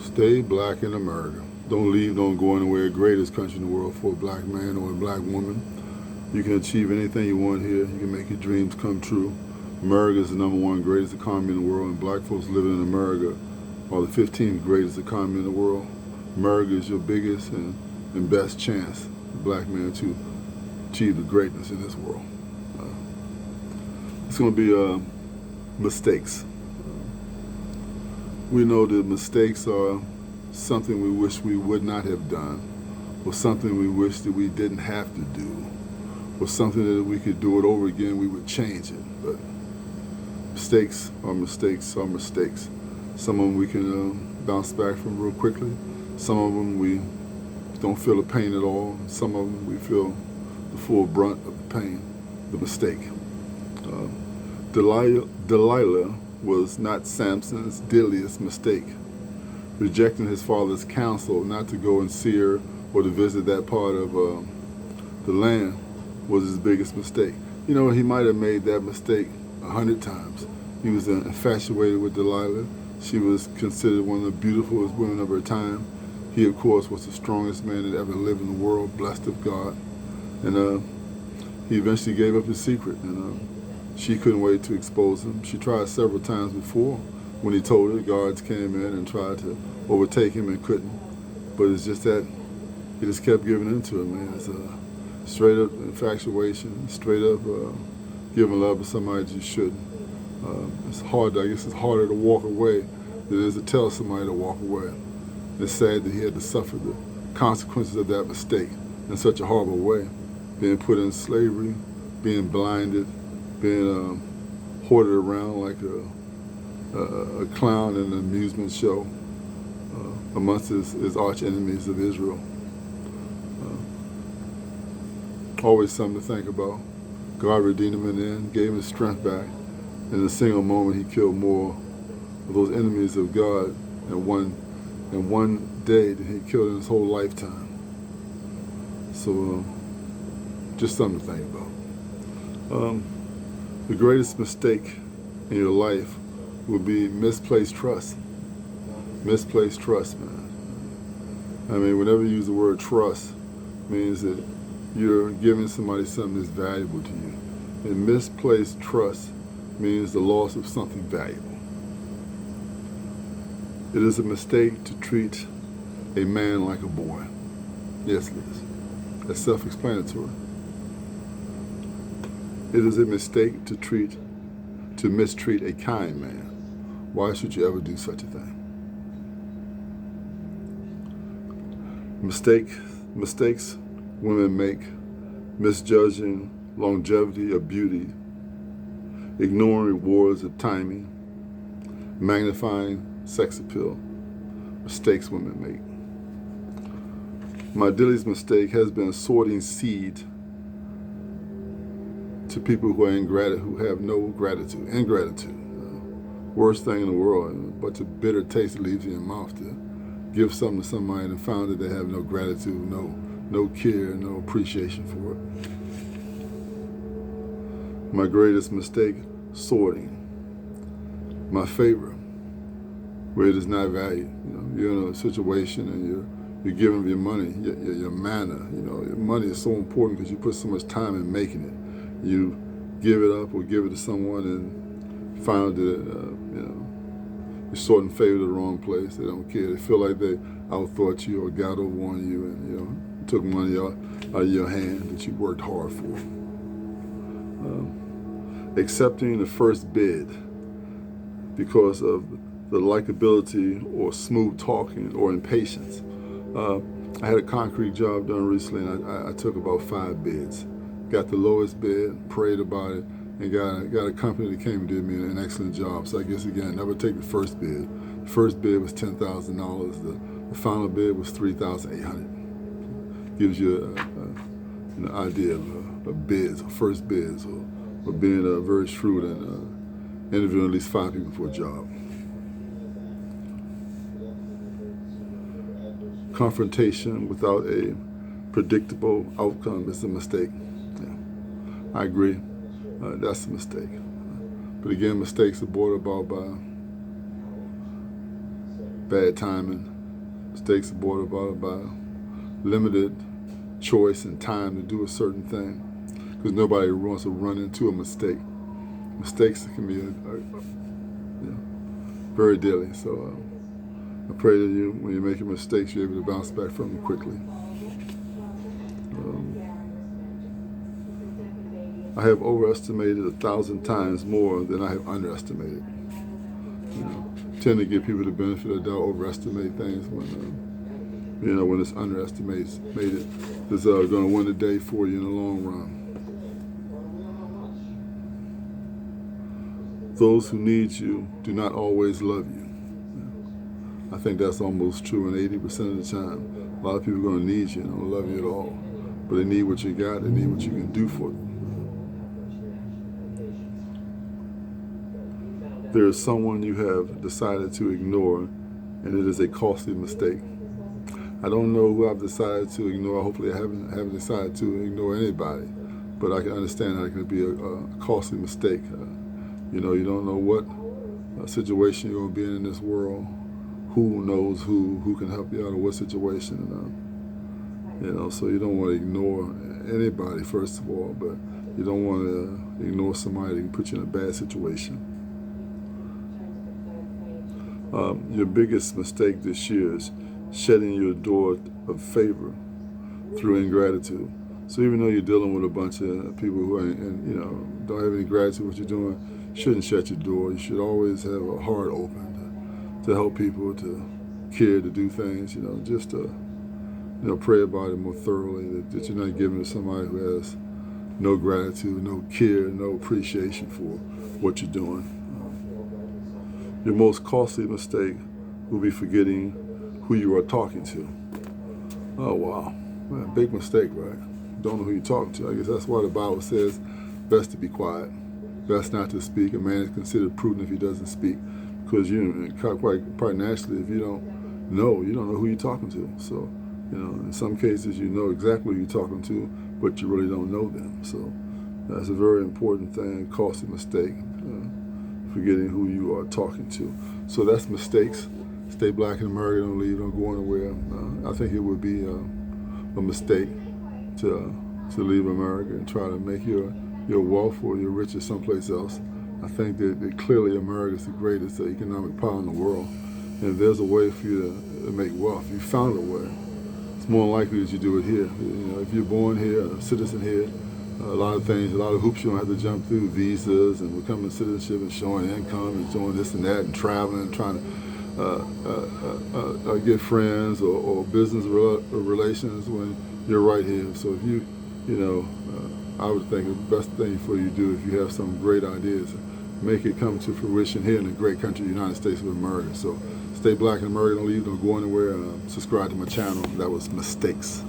Stay black in America. Don't leave, don't go anywhere. Greatest country in the world for a black man or a black woman. You can achieve anything you want here. You can make your dreams come true. America is the #1 greatest economy in the world, and black folks living in America are the 15th greatest economy in the world. America is your biggest and best chance, black man, to achieve the greatness in this world. It's going to be mistakes. We know that mistakes are something we wish we would not have done, or something we wish that we didn't have to do, or something that if we could do it over again, we would change it. But mistakes are mistakes are mistakes. Some of them we can bounce back from real quickly. Some of them we don't feel the pain at all. Some of them we feel the full brunt of the pain, the mistake. Delilah was not Samson's deadliest mistake. Rejecting his father's counsel not to go and see her or to visit that part of the land was his biggest mistake. You know, he might have made that mistake 100 times. He was infatuated with Delilah. She was considered one of the beautifulest women of her time. He, of course, was the strongest man that ever lived in the world, blessed of God. And he eventually gave up his secret, and she couldn't wait to expose him. She tried several times before. When he told her, guards came in and tried to overtake him and couldn't. But it's just that he just kept giving in to it, man. It's a straight up infatuation, straight up giving love to somebody that you shouldn't. It's hard, I guess it's harder to walk away than it is to tell somebody to walk away. It's sad that he had to suffer the consequences of that mistake in such a horrible way. Being put in slavery, being blinded, being hoarded around like a clown in an amusement show amongst his arch enemies of Israel. Always something to think about. God redeemed him in the end, gave him his strength back. In a single moment, he killed more of those enemies of God in one day than he killed in his whole lifetime. So, just something to think about. The greatest mistake in your life would be misplaced trust. Misplaced trust, man. I mean, whenever you use the word trust, it means that you're giving somebody something that's valuable to you. And misplaced trust means the loss of something valuable. It is a mistake to treat a man like a boy. Yes, it is. That's self-explanatory. It is a mistake to mistreat a kind man. Why should you ever do such a thing? Mistakes women make, misjudging longevity of beauty, ignoring rewards of timing, magnifying sex appeal. Mistakes women make. My daily mistake has been sorting seed to people who are ingratitude, who have no gratitude. Ingratitude, worst thing in the world. But the bitter taste that leaves in your mouth to give something to somebody and find that they have no gratitude, no care, no appreciation for it. My greatest mistake, sorting. My favor, where it is not valued. You know, you're in a situation and you're giving your money, your manner. You know, your money is so important because you put so much time in making it. You give it up or give it to someone and find that you're sorting favor to the wrong place. They don't care. They feel like they outthought you or got over on you and took money out of your hand that you worked hard for. Accepting the first bid because of the likability or smooth talking or impatience. I had a concrete job done recently and I took about 5 bids. Got the lowest bid, prayed about it, and got a company that came and did me an excellent job. So I guess again, never take the first bid. The first bid was $10,000. The final bid was $3,800. Gives you an idea of bids, or first bids, or being very shrewd and interviewing at least 5 people for a job. Confrontation without a predictable outcome is a mistake. Yeah, I agree. That's a mistake. But again, mistakes are brought about by bad timing, Mistakes are brought about by limited choice and time to do a certain thing, because nobody wants to run into a mistake. Mistakes can be very deadly. So I pray that you, when you're making mistakes, you're able to bounce back from them quickly. I have overestimated 1,000 times more than I have underestimated. Tend to give people the benefit of the doubt, overestimate things when it's underestimated. It's going to win the day for you in the long run. Those who need you do not always love you. I think that's almost true, and 80% of the time, a lot of people are going to need you and don't love you at all. But they need what you got, they need what you can do for them. There is someone you have decided to ignore, and it is a costly mistake. I don't know who I've decided to ignore. Hopefully I haven't decided to ignore anybody, but I can understand how it can be a costly mistake. You don't know what situation you're going to be in this world. Who knows who can help you out of what situation? So you don't want to ignore anybody, first of all, but you don't want to ignore somebody that can put you in a bad situation. Your biggest mistake this year is shutting your door of favor through ingratitude. So even though you're dealing with a bunch of people who don't have any gratitude for what you're doing, you shouldn't shut your door. You should always have a heart open to help people, to care, to do things. Just to pray about it more thoroughly. That you're not giving to somebody who has no gratitude, no care, no appreciation for what you're doing. Your most costly mistake will be forgetting who you are talking to. Oh, wow. Man, big mistake, right? Don't know who you're talking to. I guess that's why the Bible says best to be quiet, best not to speak. A man is considered prudent if he doesn't speak, because quite naturally, if you don't know who you're talking to. So, in some cases, you know exactly who you're talking to, but you really don't know them. So that's a very important thing, costly mistake. Forgetting who you are talking to. So that's mistakes. Stay black in America, don't leave, don't go anywhere. I think it would be a mistake to leave America and try to make your wealth or your riches someplace else. I think that clearly America is the greatest economic power in the world. And if there's a way for you to make wealth, you found a way. It's more likely that you do it here. If you're born here, a citizen here, a lot of hoops you don't have to jump through, visas and becoming citizenship and showing income and doing this and that and traveling and trying to get friends or business relations when you're right here. So if I would think the best thing for you to do, if you have some great ideas, make it come to fruition here in the great country, the United States of America. So stay black in America, don't leave, don't go anywhere. Subscribe to my channel. That was Mistakes.